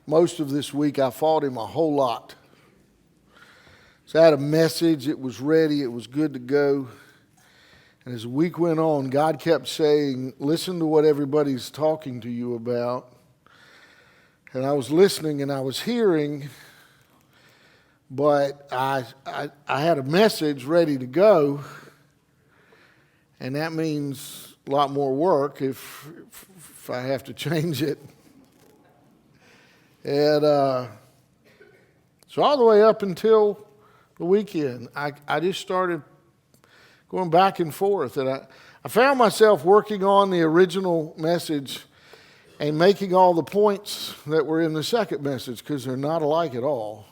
most of this week, I fought him a whole lot. So I had a message, it was ready, it was good to go. And as the week went on, God kept saying, listen to what everybody's talking to you about. And I was listening and I was hearing, but I had a message ready to go. And that means a lot more work if I have to change it. And so all the way up until the weekend, I just started going back and forth. And I found myself working on the original message and making all the points that were in the second message because they're not alike at all.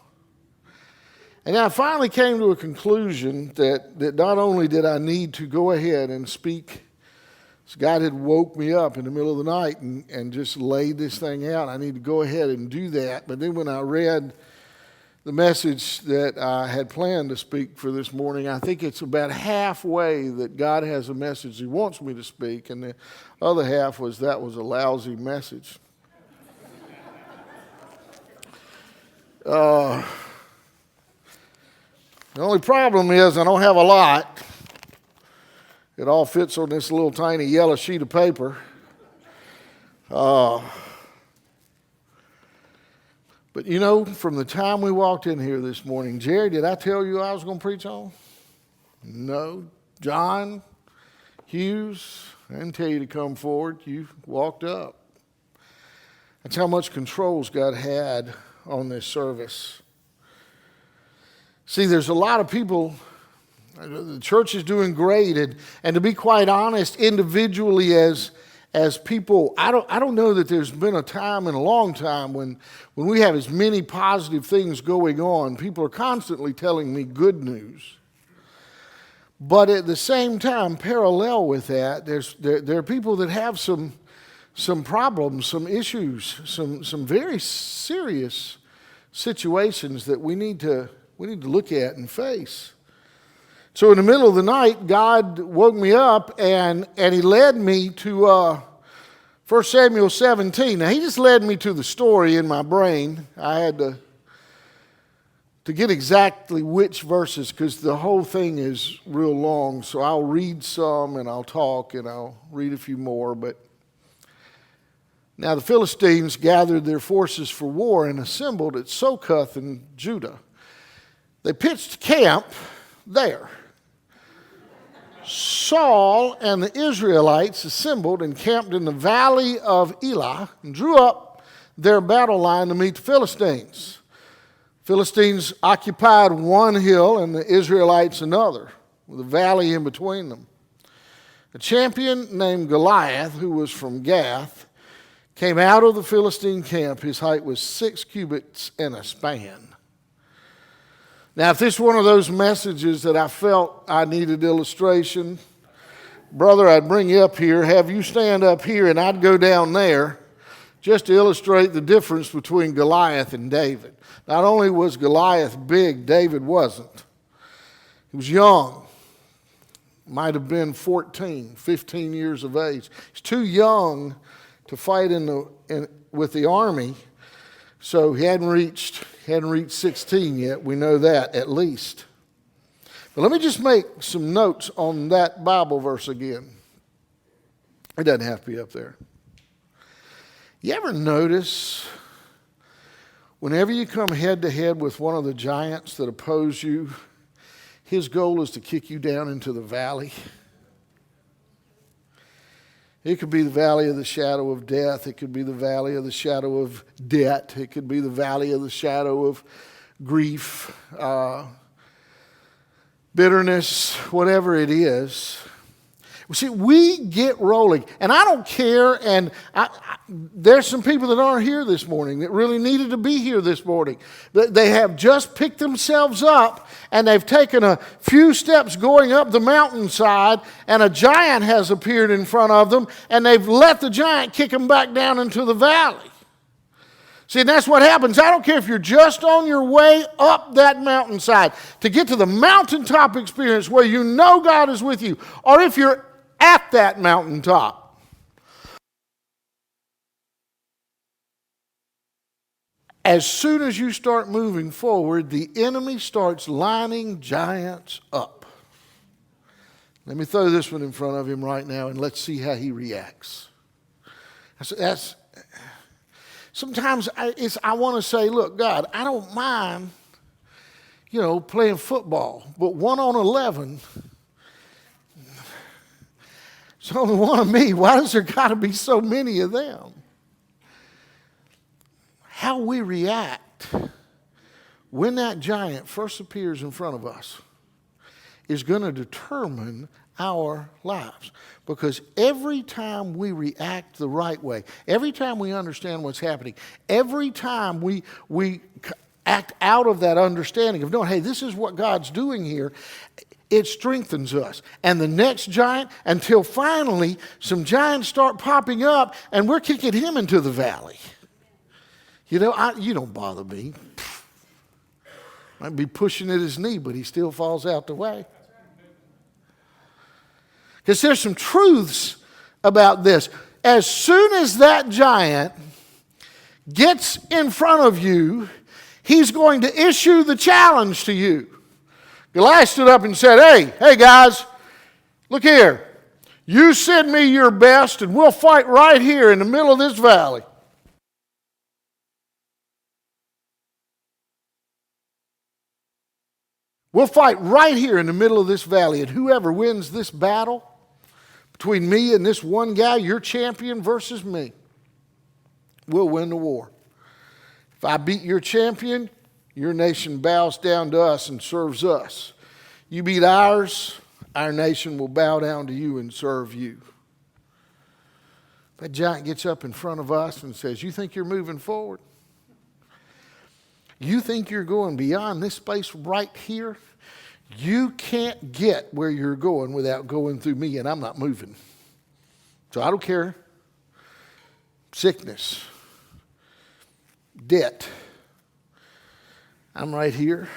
And I finally came to a conclusion that not only did I need to go ahead and speak, so God had woke me up in the middle of the night and just laid this thing out. I need to go ahead and do that. But then when I read the message that I had planned to speak for this morning, I think it's about halfway that God has a message He wants me to speak, and the other half was that was a lousy message. The only problem is I don't have a lot. It all fits on this little tiny yellow sheet of paper. But you know, from the time we walked in here this morning, Jerry, did I tell you I was going to preach on? No. John Hughes, I didn't tell you to come forward. You walked up. That's how much controls God had on this service. See, there's a lot of people. The church is doing great, and to be quite honest, individually as people, I don't know that there's been a time in a long time when we have as many positive things going on. People are constantly telling me good news. But at the same time, parallel with that, there are people that have some problems, some issues, some very serious situations that we need to look at and face. So in the middle of the night, God woke me up and He led me to 1 Samuel 17. Now, He just led me to the story in my brain. I had to get exactly which verses because the whole thing is real long. So I'll read some and I'll talk and I'll read a few more. But now the Philistines gathered their forces for war and assembled at Succoth in Judah. They pitched camp there. Saul and the Israelites assembled and camped in the valley of Elah and drew up their battle line to meet the Philistines. Philistines occupied one hill and the Israelites another, with a valley in between them. A champion named Goliath, who was from Gath, came out of the Philistine camp. His height was 6 cubits and a span. Now, if this is one of those messages that I felt I needed illustration, brother, I'd bring you up here, have you stand up here, and I'd go down there just to illustrate the difference between Goliath and David. Not only was Goliath big, David wasn't. He was young, might have been 14, 15 years of age. He's too young to fight with the army, so he hadn't reached 16 yet. We know that at least. But let me just make some notes on that Bible verse again. It doesn't have to be up there. You ever notice whenever you come head to head with one of the giants that oppose you, his goal is to kick you down into the valley? It could be the valley of the shadow of death. It could be the valley of the shadow of debt. It could be the valley of the shadow of grief, bitterness, whatever it is. See, we get rolling, and I don't care, and there's some people that aren't here this morning that really needed to be here this morning. They have just picked themselves up, and they've taken a few steps going up the mountainside, and a giant has appeared in front of them, and they've let the giant kick them back down into the valley. See, and that's what happens. I don't care if you're just on your way up that mountainside to get to the mountaintop experience where you know God is with you, or if you're at that mountaintop. As soon as you start moving forward, the enemy starts lining giants up. Let me throw this one in front of him right now, and let's see how he reacts. Sometimes I want to say, look, God, I don't mind, playing football, but 1 on 11, it's only one of me. Why does there got to be so many of them? How we react when that giant first appears in front of us is going to determine our lives. Because every time we react the right way, every time we understand what's happening, every time we act out of that understanding of knowing, hey, this is what God's doing here, it strengthens us. And the next giant, until finally some giants start popping up and we're kicking him into the valley. You don't bother me. Might be pushing at his knee, but he still falls out the way. Because there's some truths about this. As soon as that giant gets in front of you, he's going to issue the challenge to you. Goliath stood up and said, hey guys, look here. You send me your best and we'll fight right here in the middle of this valley. We'll fight right here in the middle of this valley, and whoever wins this battle between me and this one guy, your champion versus me, will win the war. If I beat your champion, your nation bows down to us and serves us. You beat ours, our nation will bow down to you and serve you. That giant gets up in front of us and says, you think you're moving forward? You think you're going beyond this space right here? You can't get where you're going without going through me, and I'm not moving. So I don't care. Sickness, debt. I'm right here,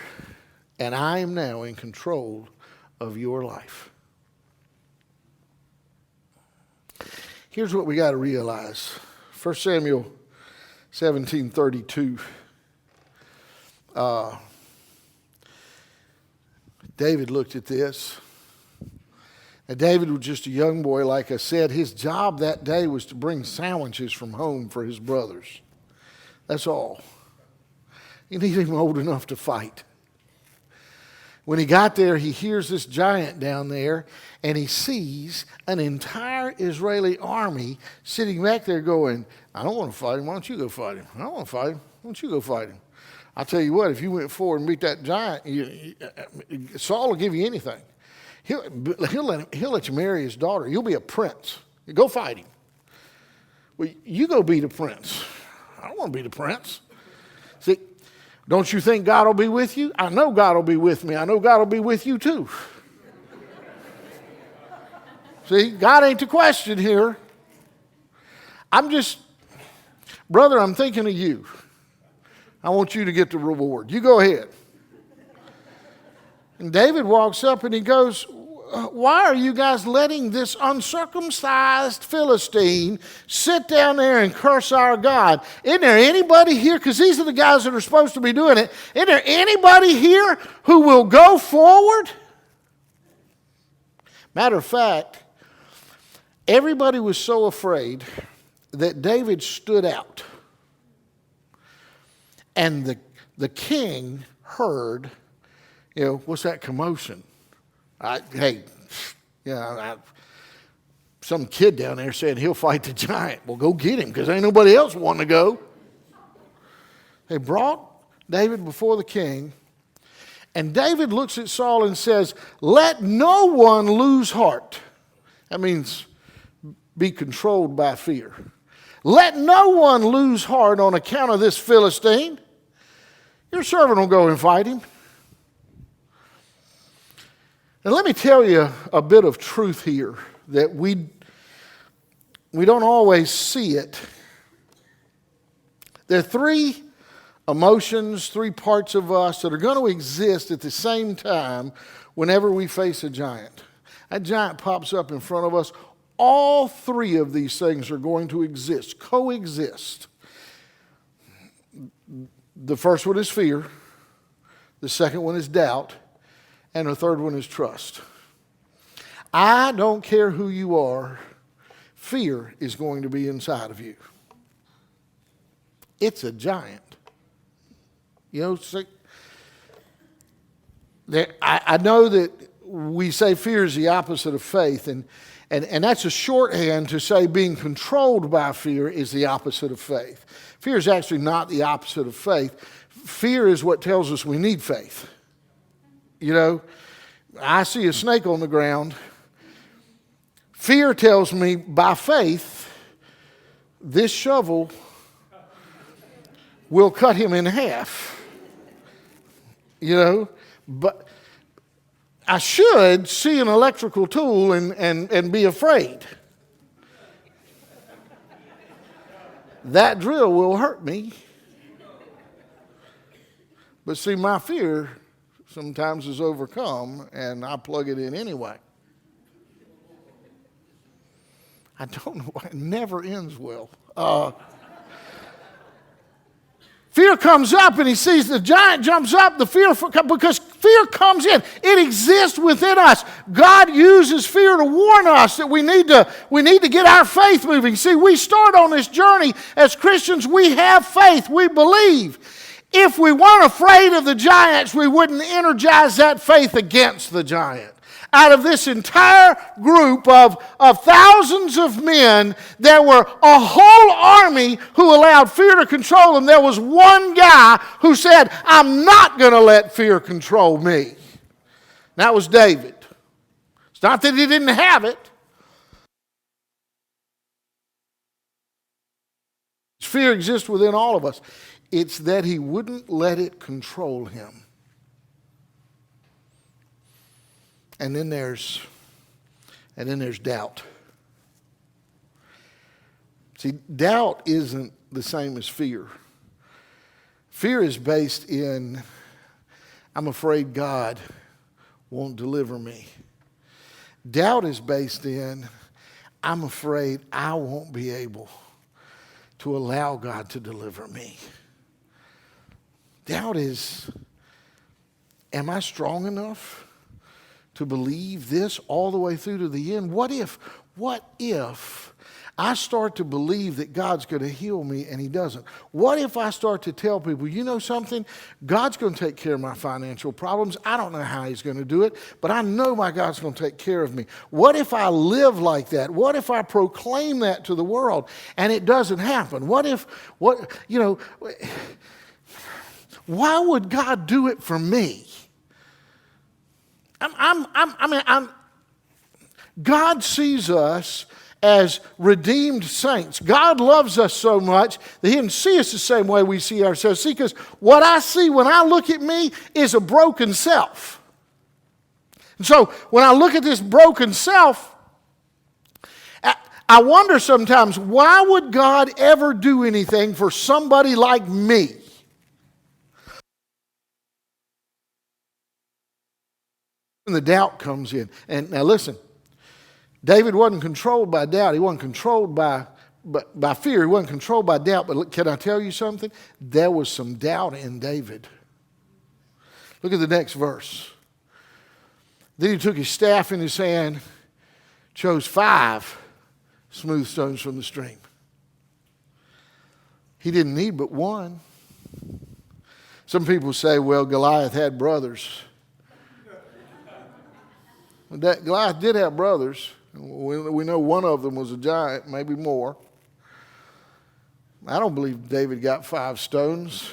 and I am now in control of your life. Here's what we got to realize. 1 Samuel 17:32. David looked at this. And David was just a young boy, like I said. His job that day was to bring sandwiches from home for his brothers. That's all. He needed him old enough to fight. When he got there, he hears this giant down there, and he sees an entire Israeli army sitting back there going, I don't want to fight him. Why don't you go fight him? I don't want to fight him. Why don't you go fight him? I'll tell you what, if you went forward and beat that giant, Saul will give you anything. He'll let you marry his daughter. You'll be a prince. Go fight him. Well, you go be the prince. I don't want to be the prince. See, don't you think God will be with you? I know God will be with me. I know God will be with you too. See, God ain't the question here. Brother, I'm thinking of you. I want you to get the reward. You go ahead. And David walks up and he goes, why are you guys letting this uncircumcised Philistine sit down there and curse our God? Isn't there anybody here? Because these are the guys that are supposed to be doing it. Isn't there anybody here who will go forward? Matter of fact, everybody was so afraid that David stood out. And the king heard, what's that commotion? Some kid down there said he'll fight the giant. Well, go get him because ain't nobody else wanting to go. They brought David before the king, and David looks at Saul and says, let no one lose heart. That means be controlled by fear. Let no one lose heart on account of this Philistine. Your servant will go and fight him. And let me tell you a bit of truth here that we don't always see it. There are three emotions, three parts of us that are going to exist at the same time whenever we face a giant. That giant pops up in front of us. All three of these things are going to exist, coexist. The first one is fear. The second one is doubt. And the third one is trust. I don't care who you are, fear is going to be inside of you. It's a giant. You know, I know that we say fear is the opposite of faith, and that's a shorthand to say being controlled by fear is the opposite of faith. Fear is actually not the opposite of faith. Fear is what tells us we need faith. You know, I see a snake on the ground. Fear tells me by faith, this shovel will cut him in half. You know, but I should see an electrical tool and be afraid. That drill will hurt me. But see, my fear sometimes is overcome, and I plug it in anyway. I don't know why it never ends well. Fear comes up and he sees the giant jumps up, because fear comes in. It exists within us. God uses fear to warn us that we need to get our faith moving. See, we start on this journey as Christians. We have faith. We believe. If we weren't afraid of the giants, we wouldn't energize that faith against the giant. Out of this entire group of thousands of men, there were a whole army who allowed fear to control them. There was one guy who said, I'm not going to let fear control me. That was David. It's not that he didn't have it. Fear exists within all of us. It's that he wouldn't let it control him. And then there's doubt. See, doubt isn't the same as fear. Fear is based in, I'm afraid God won't deliver me. Doubt is based in, I'm afraid I won't be able to allow God to deliver me. Doubt is, am I strong enough to believe this all the way through to the end? What if I start to believe that God's going to heal me and he doesn't? What if I start to tell people, you know something? God's going to take care of my financial problems. I don't know how he's going to do it, but I know my God's going to take care of me. What if I live like that? What if I proclaim that to the world and it doesn't happen? Why would God do it for me? God sees us as redeemed saints. God loves us so much that he didn't see us the same way we see ourselves. See, because what I see when I look at me is a broken self. And so when I look at this broken self, I wonder sometimes, why would God ever do anything for somebody like me? And the doubt comes in. And now listen, David wasn't controlled by doubt. He wasn't controlled by fear. He wasn't controlled by doubt. But can I tell you something? There was some doubt in David. Look at the next verse. Then he took his staff in his hand, chose 5 smooth stones from the stream. He didn't need but one. Some people say, well, Goliath had brothers. Goliath did have brothers. We know one of them was a giant, maybe more. I don't believe David got 5 stones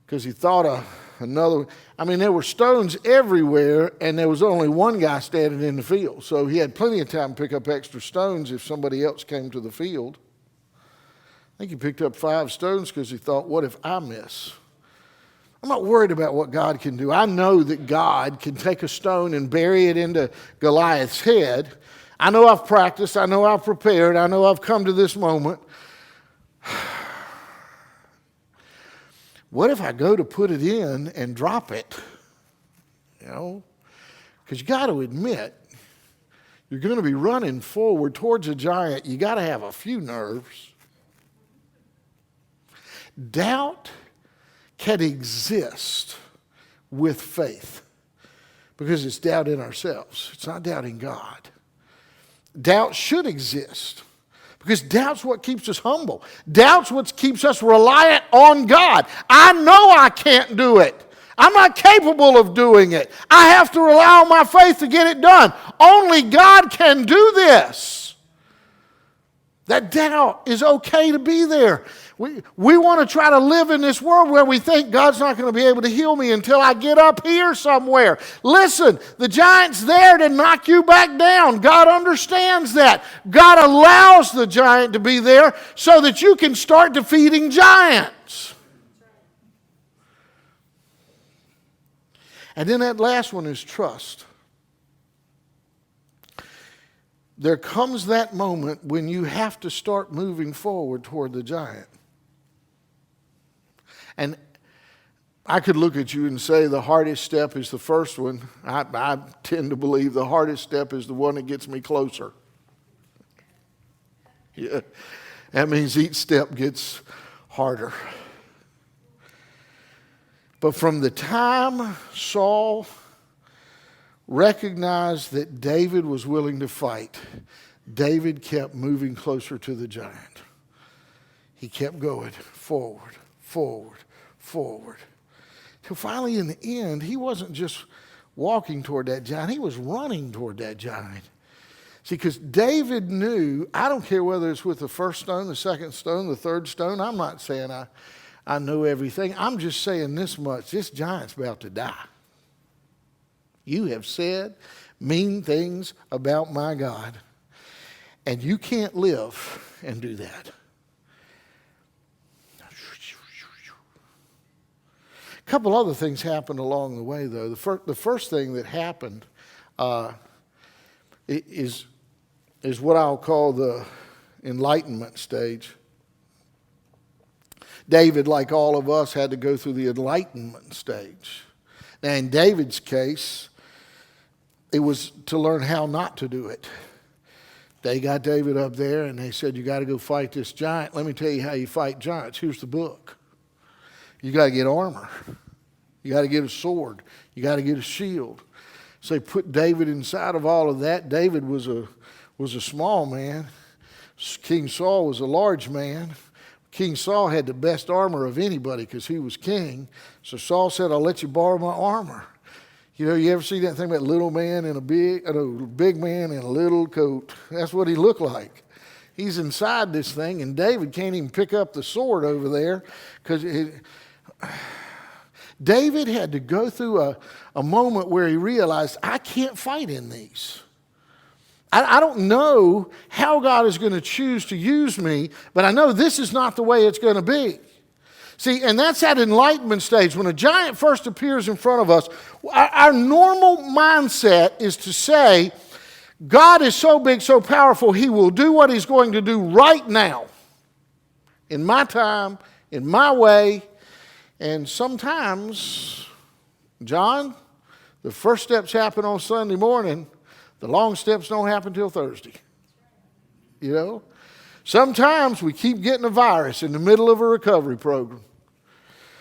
because he thought another. I mean, there were stones everywhere, and there was only one guy standing in the field. So he had plenty of time to pick up extra stones if somebody else came to the field. I think he picked up 5 stones because he thought, what if I miss? I'm not worried about what God can do. I know that God can take a stone and bury it into Goliath's head. I know I've practiced. I know I've prepared. I know I've come to this moment. What if I go to put it in and drop it? You know, because you got to admit, you're going to be running forward towards a giant. You got to have a few nerves. Doubt can exist with faith because it's doubt in ourselves. It's not doubt in God. Doubt should exist because doubt's what keeps us humble. Doubt's what keeps us reliant on God. I know I can't do it. I'm not capable of doing it. I have to rely on my faith to get it done. Only God can do this. That doubt is okay to be there. We want to try to live in this world where we think God's not going to be able to heal me until I get up here somewhere. Listen, the giant's there to knock you back down. God understands that. God allows the giant to be there so that you can start defeating giants. And then that last one is trust. There comes that moment when you have to start moving forward toward the giant. And I could look at you and say the hardest step is the first one. I tend to believe the hardest step is the one that gets me closer. Yeah, that means each step gets harder. But from the time Saul recognized that David was willing to fight, David kept moving closer to the giant. He kept going forward, forward, forward. Till finally in the end, he wasn't just walking toward that giant, he was running toward that giant. See, because David knew, I don't care whether it's with the first stone, the second stone, the third stone, I'm not saying I know everything. I'm just saying this much, this giant's about to die. You have said mean things about my God, and you can't live and do that. A couple other things happened along the way, though. The first thing that happened is what I'll call the enlightenment stage. David, like all of us, had to go through the enlightenment stage. Now, in David's case, it was to learn how not to do it. They got David up there and they said, you got to go fight this giant. Let me tell you how you fight giants. Here's the book. You got to get armor. You got to get a sword. You got to get a shield. So they put David inside of all of that. David was a small man. King Saul was a large man. King Saul had the best armor of anybody because he was king. So Saul said, I'll let you borrow my armor. You know, you ever see that thing about little man in a big man in a little coat? That's what he looked like. He's inside this thing, and David can't even pick up the sword over there because David had to go through a moment where he realized, I can't fight in these. I don't know how God is going to choose to use me, but I know this is not the way it's going to be. See, and that's that enlightenment stage. When a giant first appears in front of us, our normal mindset is to say, God is so big, so powerful, he will do what he's going to do right now, in my time, in my way. And sometimes, John, the first steps happen on Sunday morning. The long steps don't happen till Thursday. You know? Sometimes we keep getting a virus in the middle of a recovery program.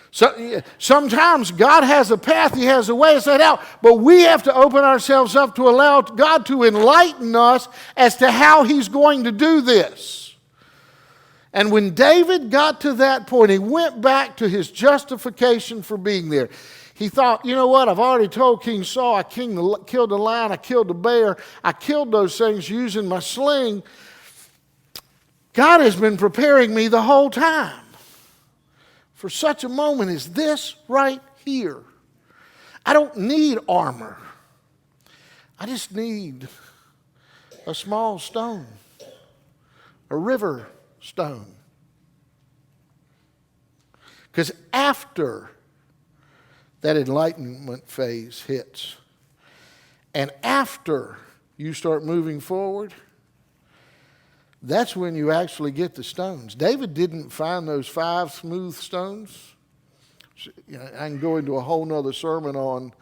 So, sometimes God has a path, he has a way set out, but we have to open ourselves up to allow God to enlighten us as to how he's going to do this. And when David got to that point, he went back to his justification for being there. He thought, you know what, I've already told King Saul I killed the lion, I killed the bear, I killed those things using my sling. God has been preparing me the whole time for such a moment as this right here. I don't need armor. I just need a small stone, a river stone. Because after that enlightenment phase hits, and after you start moving forward, that's when you actually get the stones. David didn't find those 5 smooth stones. I can go into a whole nother sermon on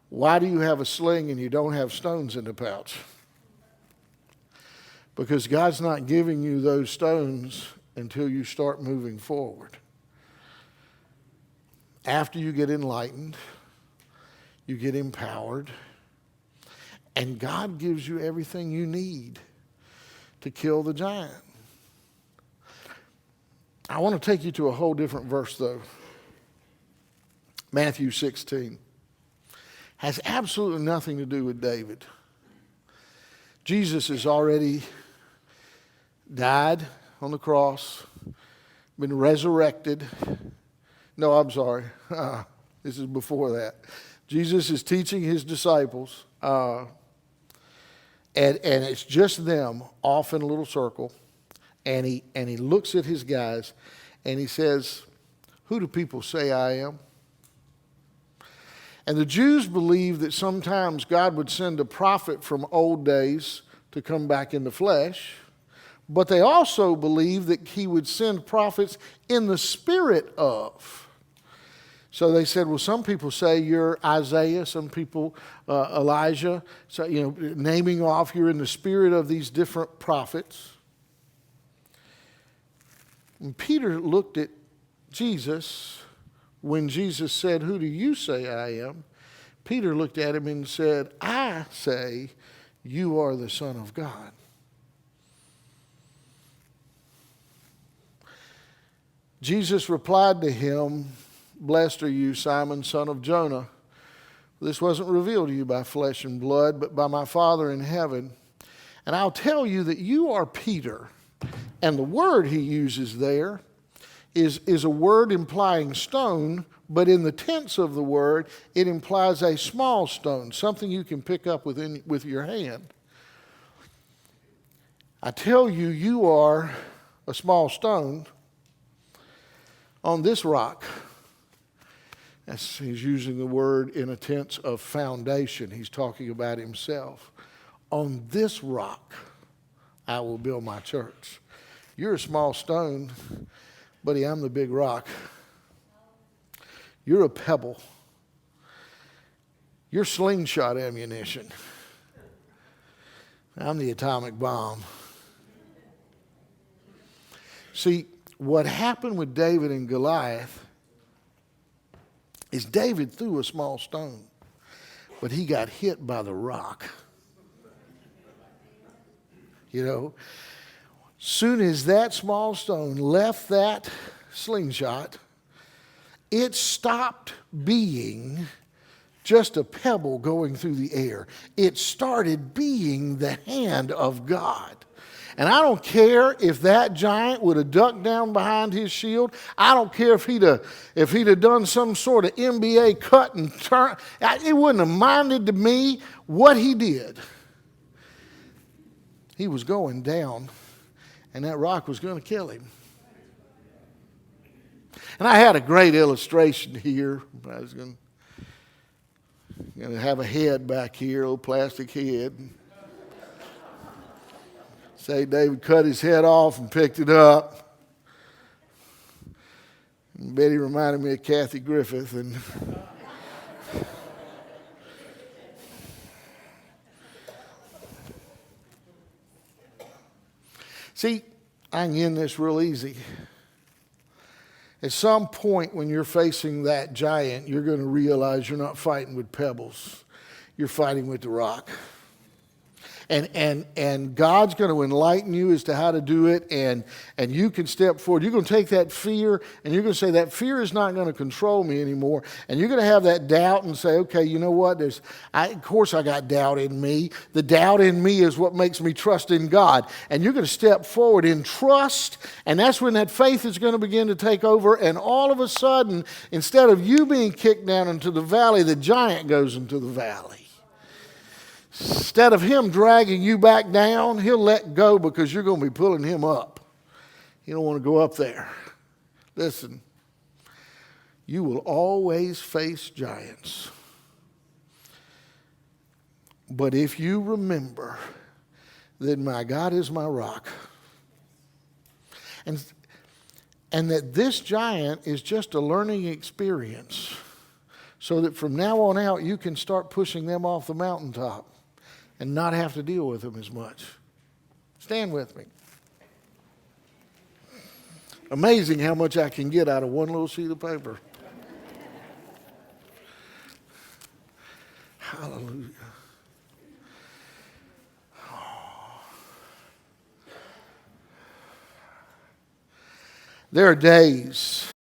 why do you have a sling and you don't have stones in the pouch? Because God's not giving you those stones until you start moving forward. after you get enlightened, you get empowered, and God gives you everything you need to kill the giant. I want to take you to a whole different verse, though. Matthew 16. Has absolutely nothing to do with David. Jesus has already died on the cross, been resurrected. No, I'm sorry. This is before that. Jesus is teaching his disciples, and it's just them off in a little circle, and he looks at his guys, and he says, "Who do people say I am?" And the Jews believed that sometimes God would send a prophet from old days to come back in the flesh, but they also believed that he would send prophets in the spirit of. So they said, well, some people say you're Isaiah, some people Elijah, so, naming off you're in the spirit of these different prophets. And Peter looked at Jesus when Jesus said, "Who do you say I am?" Peter looked at him and said, "I say you are the Son of God." Jesus replied to him, "Blessed are you, Simon, son of Jonah. This wasn't revealed to you by flesh and blood, but by my Father in heaven. And I'll tell you that you are Peter." And the word he uses there is a word implying stone, but in the tense of the word, it implies a small stone, something you can pick up with your hand. I tell you, you are a small stone on this rock. He's using the word in a tense of foundation. He's talking about himself. On this rock, I will build my church. You're a small stone, buddy, I'm the big rock. You're a pebble. You're slingshot ammunition. I'm the atomic bomb. See, what happened with David and Goliath is David threw a small stone, but he got hit by the rock. Soon as that small stone left that slingshot, it stopped being just a pebble going through the air. It started being the hand of God. And I don't care if that giant would have ducked down behind his shield. I don't care if he'd have done some sort of NBA cut and turn. It wouldn't have minded to me what he did. He was going down, and that rock was going to kill him. And I had a great illustration here. I was going to have a head back here, a little plastic head. Say David cut his head off and picked it up. And Betty reminded me of Kathy Griffith. And see, I can end this real easy. At some point when you're facing that giant, you're going to realize you're not fighting with pebbles. You're fighting with the rock. And God's going to enlighten you as to how to do it, and you can step forward. You're going to take that fear, and you're going to say, that fear is not going to control me anymore. And you're going to have that doubt and say, okay, you know what? Of course I got doubt in me. The doubt in me is what makes me trust in God. And you're going to step forward in trust, and that's when that faith is going to begin to take over. And all of a sudden, instead of you being kicked down into the valley, the giant goes into the valley. Instead of him dragging you back down, he'll let go because you're going to be pulling him up. You don't want to go up there. Listen, you will always face giants. But if you remember that my God is my rock, and that this giant is just a learning experience, so that from now on out you can start pushing them off the mountaintop and not have to deal with them as much. Stand with me. Amazing how much I can get out of one little sheet of paper. Hallelujah. There are days